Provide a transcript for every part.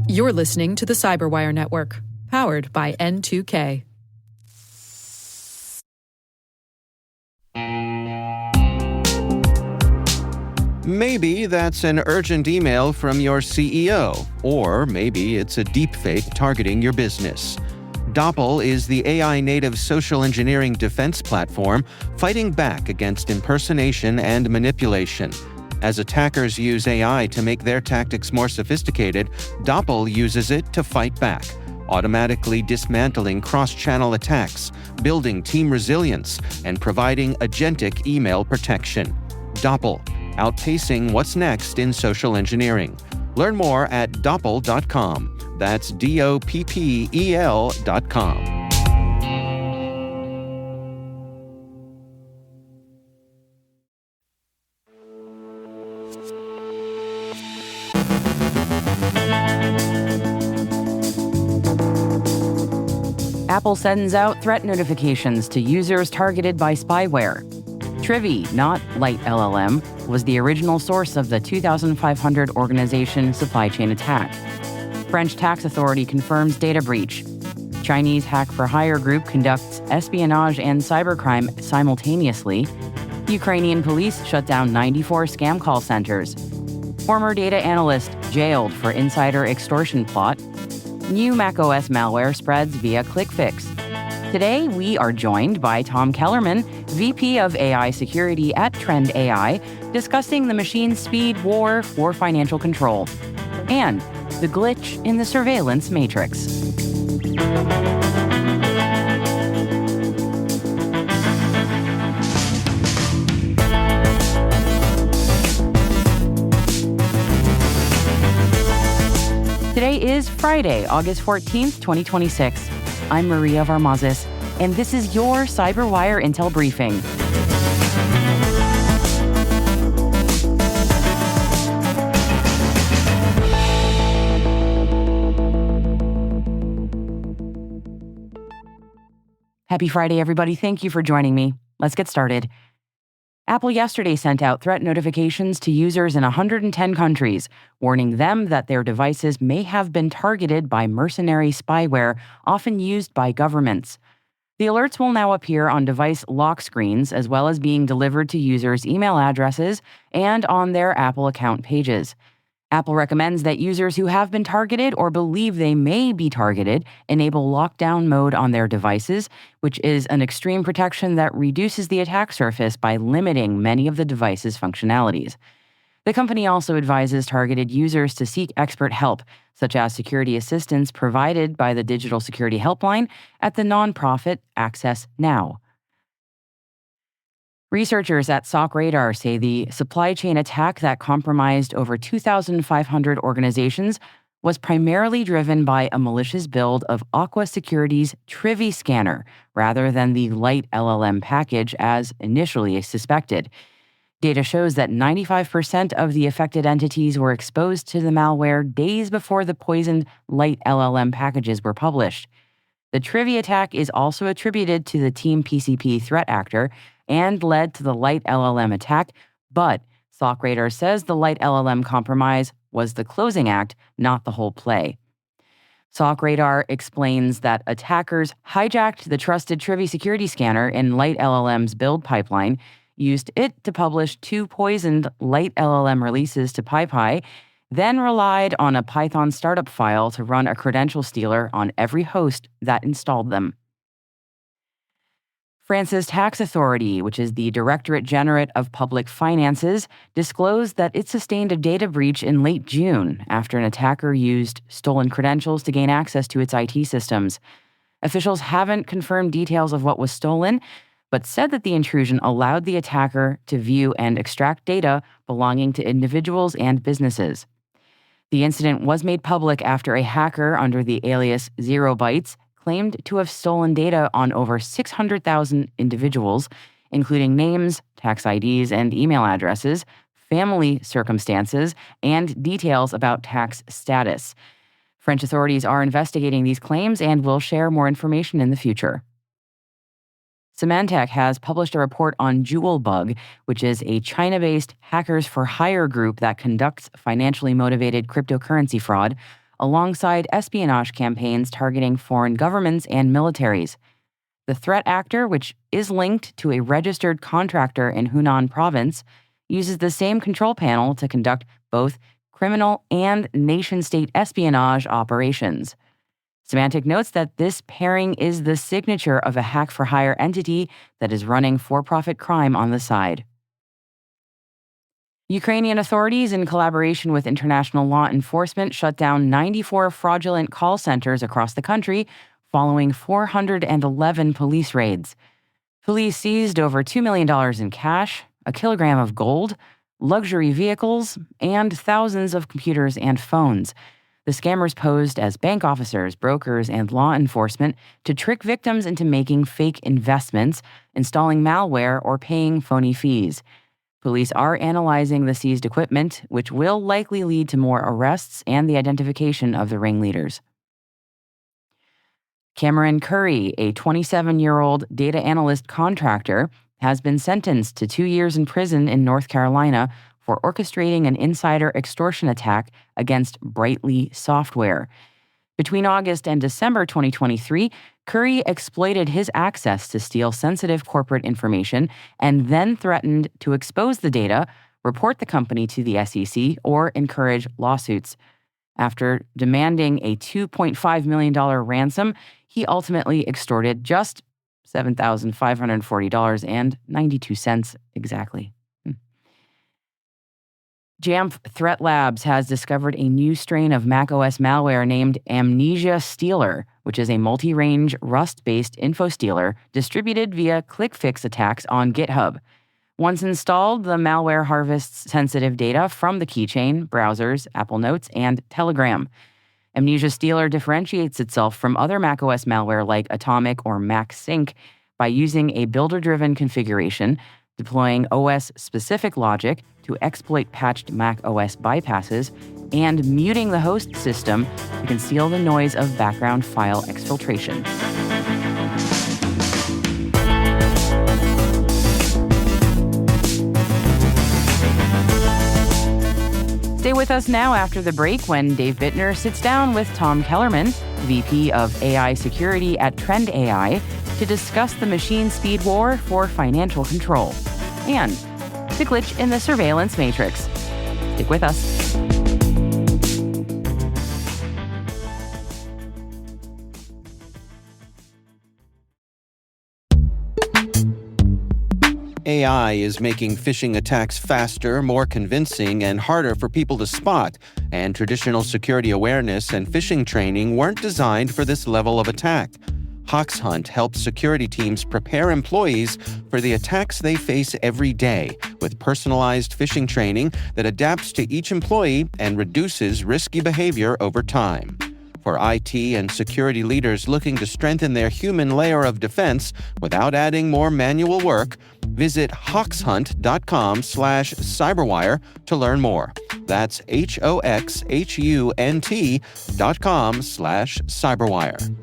You're listening to the CyberWire Network, powered by N2K. Maybe that's an urgent email from your CEO, or maybe it's a deepfake targeting your business. Doppel is the AI-native social engineering defense platform fighting back against impersonation and manipulation. As attackers use AI to make their tactics more sophisticated, Doppel uses it to fight back, automatically dismantling cross-channel attacks, building team resilience, and providing agentic email protection. Doppel, outpacing what's next in social engineering. Learn more at doppel.com. That's DOPPEL.com. Apple sends out threat notifications to users targeted by spyware. Trivi, not Light LLM, was the original source of the 2,500 organization supply chain attack. French tax authority confirms data breach. Chinese hack-for-hire group conducts espionage and cybercrime simultaneously. Ukrainian police shut down 94 scam call centers. Former data analyst jailed for insider extortion plot. New macOS malware spreads via ClickFix. Today, we are joined by Tom Kellerman, VP of AI Security at Trend AI, discussing the machine speed war for financial control and the glitch in the surveillance matrix. Today is Friday, August 14th, 2026. I'm Maria Varmazis, and this is your CyberWire Intel Briefing. Happy Friday, everybody. Thank you for joining me. Let's get started. Apple yesterday sent out threat notifications to users in 110 countries, warning them that their devices may have been targeted by mercenary spyware often used by governments. The alerts will now appear on device lock screens, as well as being delivered to users' email addresses and on their Apple account pages. Apple recommends that users who have been targeted or believe they may be targeted enable lockdown mode on their devices, which is an extreme protection that reduces the attack surface by limiting many of the device's functionalities. The company also advises targeted users to seek expert help, such as security assistance provided by the Digital Security Helpline at the nonprofit Access Now. Researchers at SOC Radar say the supply chain attack that compromised over 2,500 organizations was primarily driven by a malicious build of Aqua Security's Trivi scanner rather than the Light LLM package as initially suspected. Data shows that 95% of the affected entities were exposed to the malware days before the poisoned Light LLM packages were published. The Trivi attack is also attributed to the Team PCP threat actor and led to the Light LLM attack, but SOC Radar says the Light LLM compromise was the closing act, not the whole play. SOC Radar explains that attackers hijacked the trusted Trivi security scanner in Light LLM's build pipeline, used it to publish 2 poisoned Light LLM releases to PyPy, then relied on a Python startup file to run a credential stealer on every host that installed them. France's tax authority, which is the Directorate General of Public Finances, disclosed that it sustained a data breach in late June after an attacker used stolen credentials to gain access to its IT systems. Officials haven't confirmed details of what was stolen, but said that the intrusion allowed the attacker to view and extract data belonging to individuals and businesses. The incident was made public after a hacker under the alias 0bytes claimed to have stolen data on over 600,000 individuals, including names, tax IDs, and email addresses, family circumstances, and details about tax status. French authorities are investigating these claims and will share more information in the future. Symantec has published a report on Jewelbug, which is a China-based hackers for hire group that conducts financially motivated cryptocurrency fraud, alongside espionage campaigns targeting foreign governments and militaries. The threat actor, which is linked to a registered contractor in Hunan province, uses the same control panel to conduct both criminal and nation-state espionage operations. Symantec notes that this pairing is the signature of a hack-for-hire entity that is running for-profit crime on the side. Ukrainian authorities, in collaboration with international law enforcement, shut down 94 fraudulent call centers across the country following 411 police raids. Police seized over $2 million in cash, a kilogram of gold, luxury vehicles, and thousands of computers and phones. The scammers posed as bank officers, brokers, and law enforcement to trick victims into making fake investments, installing malware, or paying phony fees. Police are analyzing the seized equipment, which will likely lead to more arrests and the identification of the ringleaders. Cameron Curry, a 27-year-old data analyst contractor, has been sentenced to 2 years in prison in North Carolina for orchestrating an insider extortion attack against Brightly Software. Between August and December 2023, Curry exploited his access to steal sensitive corporate information and then threatened to expose the data, report the company to the SEC, or encourage lawsuits. After demanding a $2.5 million ransom, he ultimately extorted just $7,540.92 exactly. Jamf Threat Labs has discovered a new strain of macOS malware named Amnesia Stealer, which is a multi-range Rust-based info stealer distributed via click-fix attacks on GitHub. Once installed, the malware harvests sensitive data from the keychain, browsers, Apple Notes, and Telegram. Amnesia Stealer differentiates itself from other macOS malware like Atomic or MacSync by using a builder-driven configuration, deploying OS-specific logic to exploit patched macOS bypasses, and muting the host system to conceal the noise of background file exfiltration. Stay with us now after the break when Dave Bittner sits down with Tom Kellerman, VP of AI Security at Trend AI, to discuss the machine speed war for financial control and the glitch in the surveillance matrix. Stick with us. AI is making phishing attacks faster, more convincing, and harder for people to spot, and traditional security awareness and phishing training weren't designed for this level of attack. HawksHunt helps security teams prepare employees for the attacks they face every day with personalized phishing training that adapts to each employee and reduces risky behavior over time. For IT and security leaders looking to strengthen their human layer of defense without adding more manual work, visit hawkshunt.com/cyberwire to learn more. That's HOXHUNT.com/cyberwire.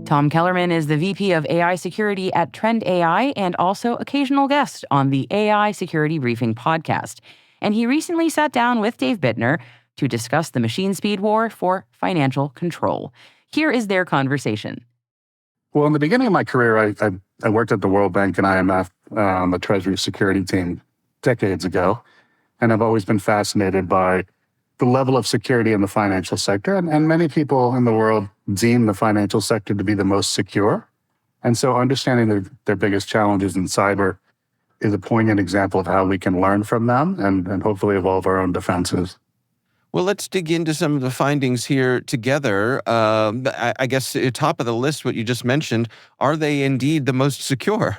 Tom Kellerman is the VP of AI Security at Trend AI and also occasional guest on the AI Security Briefing podcast. And he recently sat down with Dave Bittner to discuss the machine speed war for financial control. Here is their conversation. Well, in the beginning of my career, I worked at the World Bank and IMF on the Treasury security team decades ago. And I've always been fascinated by the level of security in the financial sector. And many people in the world deem the financial sector to be the most secure. And so understanding their biggest challenges in cyber is a poignant example of how we can learn from them and hopefully evolve our own defenses. Well, let's dig into some of the findings here together. I guess top of the list, what you just mentioned, are they indeed the most secure?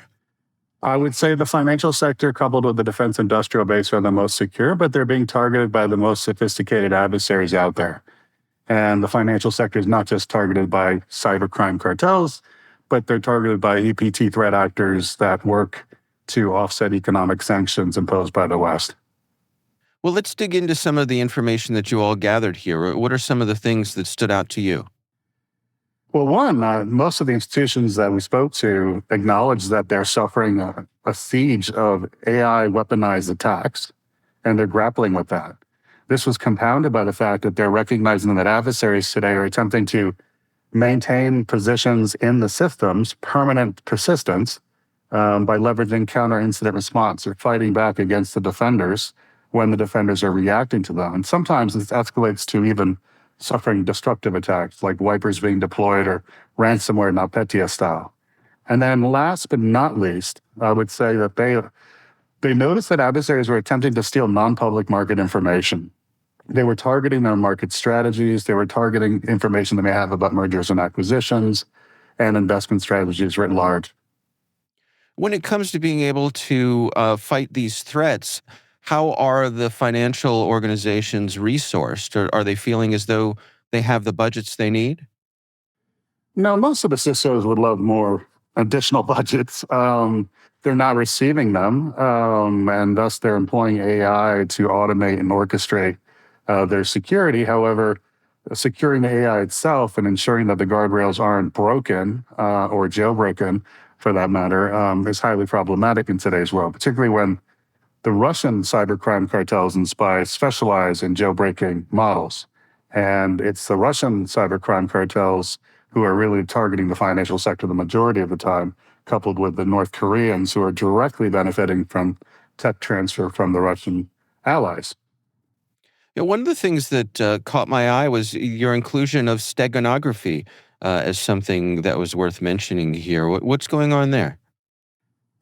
I would say the financial sector coupled with the defense industrial base are the most secure, but they're being targeted by the most sophisticated adversaries out there. And the financial sector is not just targeted by cybercrime cartels, but they're targeted by EPT threat actors that work to offset economic sanctions imposed by the West. Well, let's dig into some of the information that you all gathered here. What are some of the things that stood out to you? Well, one, most of the institutions that we spoke to acknowledge that they're suffering a siege of AI weaponized attacks, and they're grappling with that. This was compounded by the fact that they're recognizing that adversaries today are attempting to maintain positions in the systems, permanent persistence, by leveraging counter-incident response or fighting back against the defenders when the defenders are reacting to them. And sometimes this escalates to even suffering destructive attacks like wipers being deployed or ransomware NotPetya style. And then last but not least, I would say that they noticed that adversaries were attempting to steal non-public market information. They were targeting their market strategies. They were targeting information they may have about mergers and acquisitions and investment strategies writ large. When it comes to being able to fight these threats, how are the financial organizations resourced? Or are they feeling as though they have the budgets they need? No, most of the CISOs would love more additional budgets. They're not receiving them, and thus they're employing AI to automate and orchestrate their security. However, securing the AI itself and ensuring that the guardrails aren't broken or jailbroken, for that matter, is highly problematic in today's world, particularly when the Russian cybercrime cartels and spies specialize in jailbreaking models. And it's the Russian cybercrime cartels who are really targeting the financial sector the majority of the time, coupled with the North Koreans who are directly benefiting from tech transfer from the Russian allies. Yeah, one of the things that caught my eye was your inclusion of steganography as something that was worth mentioning here. What's going on there?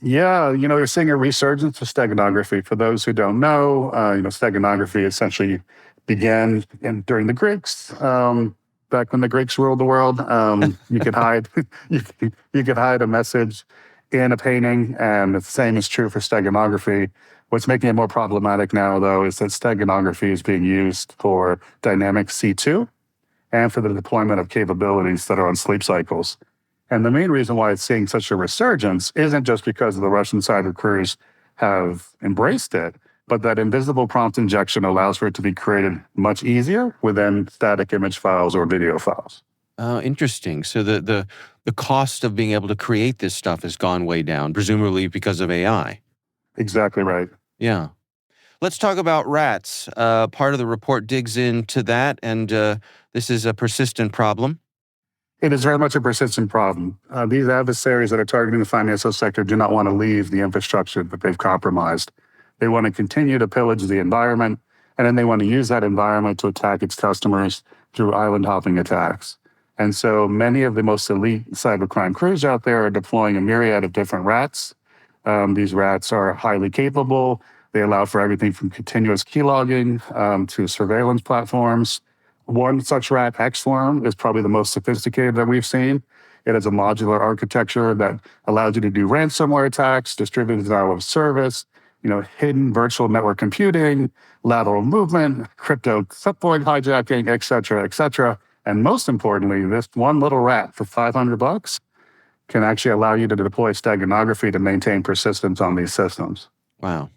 Yeah, you're seeing a resurgence of steganography. For those who don't know, steganography essentially began during the Greeks. Back when the Greeks ruled the world, you could hide you could hide a message in a painting, and the same is true for steganography. What's making it more problematic now, though, is that steganography is being used for dynamic C2 and for the deployment of capabilities that are on sleep cycles. And the main reason why it's seeing such a resurgence isn't just because the Russian cyber crews have embraced it, but that invisible prompt injection allows for it to be created much easier within static image files or video files. Oh, interesting. So the cost of being able to create this stuff has gone way down, presumably because of AI. Exactly right. Yeah. Let's talk about rats. Part of the report digs into that, and this is a persistent problem. It is very much a persistent problem. These adversaries that are targeting the financial sector do not want to leave the infrastructure that they've compromised. They want to continue to pillage the environment, and then they want to use that environment to attack its customers through island hopping attacks. And so many of the most elite cybercrime crews out there are deploying a myriad of different rats. These rats are highly capable. They allow for everything from continuous keylogging to surveillance platforms. One such rat, Xworm, is probably the most sophisticated that we've seen. It has a modular architecture that allows you to do ransomware attacks, distributed denial of service, hidden virtual network computing, lateral movement, crypto subvoid hijacking, et cetera, et cetera. And most importantly, this one little rat for $500 can actually allow you to deploy steganography to maintain persistence on these systems. Wow.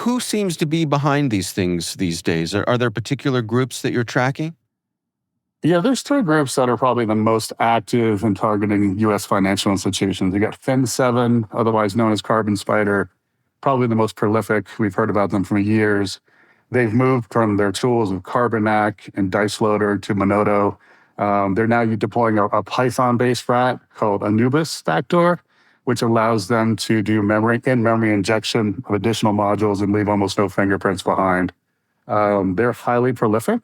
Who seems to be behind these things these days? Are there particular groups that you're tracking? Yeah, there's three groups that are probably the most active in targeting U.S. financial institutions. You got Fin7, otherwise known as Carbon Spider, probably the most prolific. We've heard about them for years. They've moved from their tools of Carbonac and Dice Loader to Monodo. They're now deploying a Python-based rat called Anubis Backdoor, which allows them to do in-memory injection of additional modules and leave almost no fingerprints behind. They're highly prolific.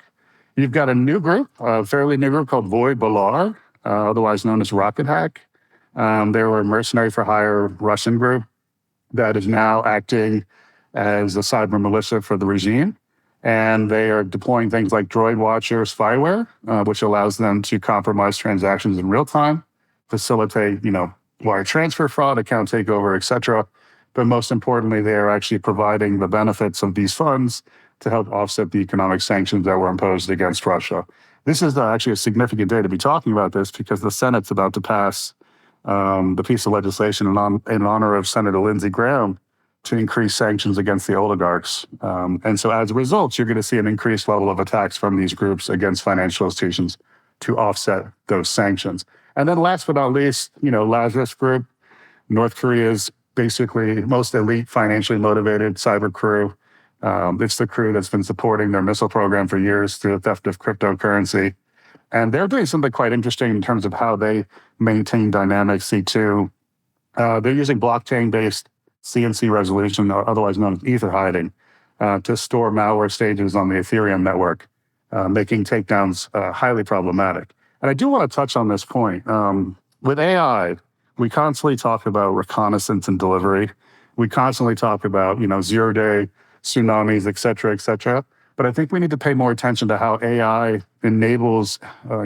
You've got a new group, a fairly new group called Void Balar, otherwise known as Rocket Hack. They were a mercenary for hire Russian group that is now acting as a cyber militia for the regime. And they are deploying things like Droid Watcher spyware, which allows them to compromise transactions in real time, facilitate, wire transfer fraud, account takeover, et cetera. But most importantly, they are actually providing the benefits of these funds to help offset the economic sanctions that were imposed against Russia. This is actually a significant day to be talking about this because the Senate's about to pass the piece of legislation in honor of Senator Lindsey Graham to increase sanctions against the oligarchs. And so as a result, you're going to see an increased level of attacks from these groups against financial institutions to offset those sanctions. And then last but not least, Lazarus Group, North Korea's basically most elite financially motivated cyber crew. It's the crew that's been supporting their missile program for years through the theft of cryptocurrency. And they're doing something quite interesting in terms of how they maintain dynamic C2. They're using blockchain-based CNC resolution, or otherwise known as ether hiding, to store malware stages on the Ethereum network, making takedowns highly problematic. And I do want to touch on this point. With AI, we constantly talk about reconnaissance and delivery. We constantly talk about, zero-day tsunamis, et cetera, et cetera. But I think we need to pay more attention to how AI enables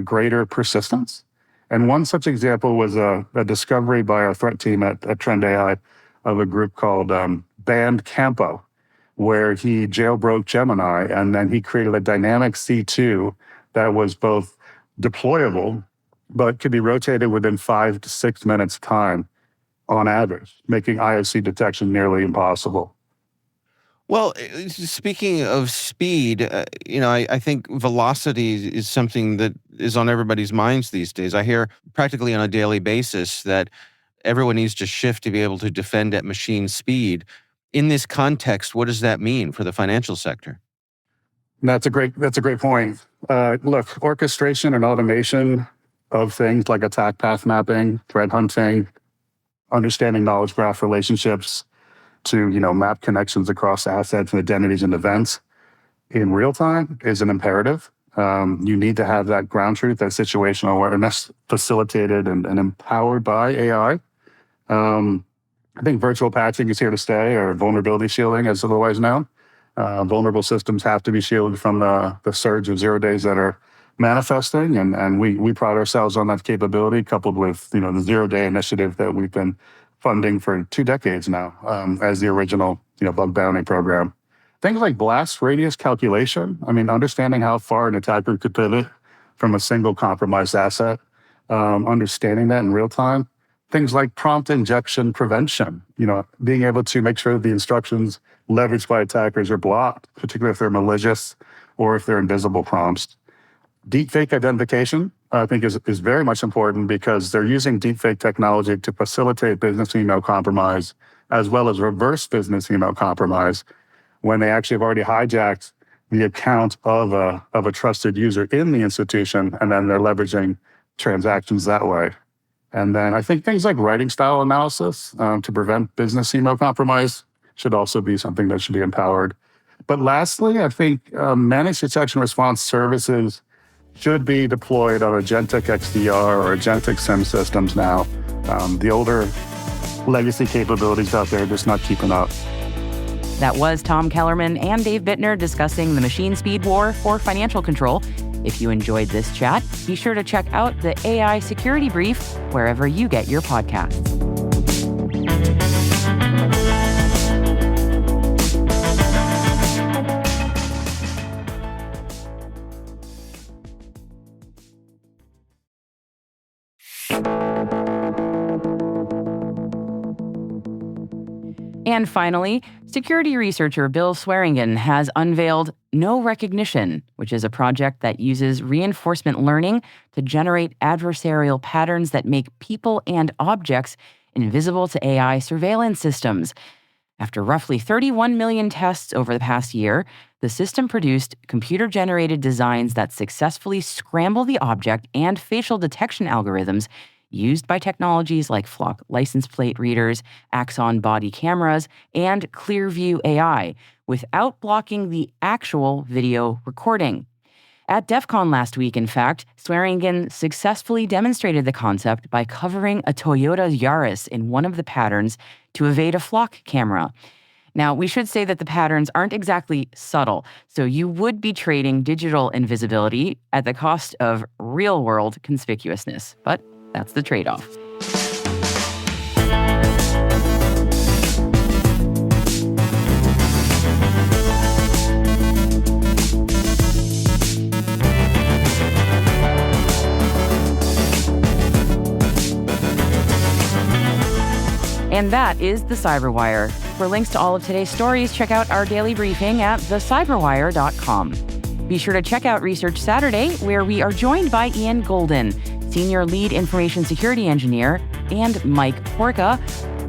greater persistence. And one such example was a discovery by our threat team at Trend AI of a group called Band Campo, where he jailbroke Gemini, and then he created a dynamic C2 that was both deployable, but could be rotated within 5 to 6 minutes time on average, making IOC detection nearly impossible. Well, speaking of speed, I think velocity is something that is on everybody's minds these days. I hear practically on a daily basis that everyone needs to shift to be able to defend at machine speed. In this context, what does that mean for the financial sector? That's a great point. Look, orchestration and automation of things like attack path mapping, threat hunting, understanding knowledge graph relationships to map connections across assets and identities and events in real time is an imperative. You need to have that ground truth, that situational awareness facilitated and empowered by AI. I think virtual patching is here to stay, or vulnerability shielding, as otherwise known. Vulnerable systems have to be shielded from the surge of 0 days that are manifesting, and we pride ourselves on that capability, coupled with the 0-day initiative that we've been funding for 2 decades now, as the original bug bounty program. Things like blast radius calculation. Understanding how far an attacker could pivot from a single compromised asset, understanding that in real time. Things like prompt injection prevention, being able to make sure that the instructions leveraged by attackers are blocked, particularly if they're malicious or if they're invisible prompts. Deepfake identification, I think, is very much important because they're using deepfake technology to facilitate business email compromise, as well as reverse business email compromise, when they actually have already hijacked the account of a trusted user in the institution, and then they're leveraging transactions that way. And then I think things like writing style analysis to prevent business email compromise should also be something that should be empowered. But lastly, I think managed detection response services should be deployed on agentic XDR or agentic SIEM systems now. The older legacy capabilities out there are just not keeping up. That was Tom Kellerman and Dave Bittner discussing the machine speed war for financial control. If you enjoyed this chat, be sure to check out the AI Security Brief wherever you get your podcasts. And finally, security researcher Bill Swearingen has unveiled No Recognition, which is a project that uses reinforcement learning to generate adversarial patterns that make people and objects invisible to AI surveillance systems. After roughly 31 million tests over the past year, the system produced computer-generated designs that successfully scramble the object and facial detection algorithms used by technologies like Flock license plate readers, Axon body cameras, and Clearview AI, without blocking the actual video recording. At DEF CON last week, in fact, Swearingen successfully demonstrated the concept by covering a Toyota Yaris in one of the patterns to evade a Flock camera. Now, we should say that the patterns aren't exactly subtle, so you would be trading digital invisibility at the cost of real-world conspicuousness, but that's the trade-off. And that is the CyberWire. For links to all of today's stories, check out our daily briefing at thecyberwire.com. Be sure to check out Research Saturday, where we are joined by Ian Golden, Senior Lead Information Security Engineer, and Mike Porca,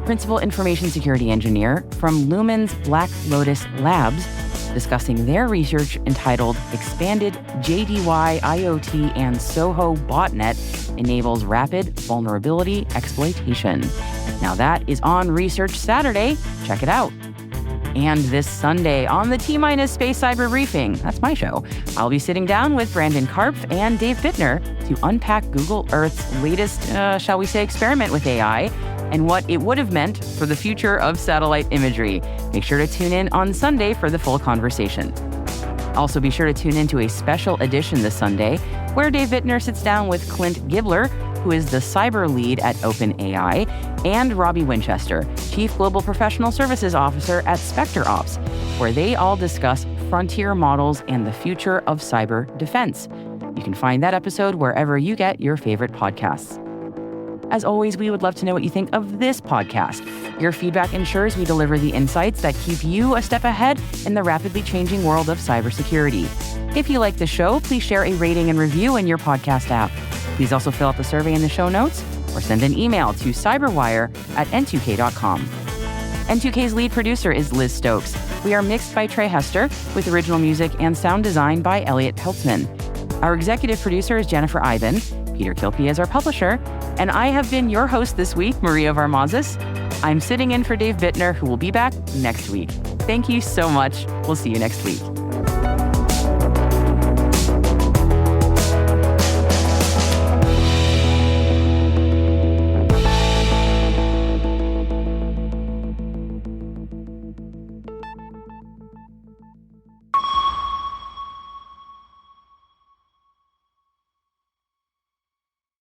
Principal Information Security Engineer from Lumen's Black Lotus Labs, discussing their research entitled Expanded JDY IoT and SOHO Botnet Enables Rapid Vulnerability Exploitation. Now that is on Research Saturday. Check it out. And this Sunday on the T-Minus Space Cyber Briefing, that's my show, I'll be sitting down with Brandon Karpf and Dave Bittner to unpack Google Earth's latest, shall we say, experiment with AI and what it would have meant for the future of satellite imagery. Make sure to tune in on Sunday for the full conversation. Also, be sure to tune into a special edition this Sunday, where Dave Bittner sits down with Clint Gibler, who is the cyber lead at OpenAI, and Robbie Winchester, Chief Global Professional Services Officer at SpecterOps, where they all discuss frontier models and the future of cyber defense. You can find that episode wherever you get your favorite podcasts. As always, we would love to know what you think of this podcast. Your feedback ensures we deliver the insights that keep you a step ahead in the rapidly changing world of cybersecurity. If you like the show, please share a rating and review in your podcast app. Please also fill out the survey in the show notes or send an email to cyberwire@n2k.com. N2K's lead producer is Liz Stokes. We are mixed by Trey Hester, with original music and sound design by Elliot Peltzman. Our executive producer is Jennifer Iben. Peter Kilpie is our publisher. And I have been your host this week, Maria Varmazis. I'm sitting in for Dave Bittner, who will be back next week. Thank you so much. We'll see you next week.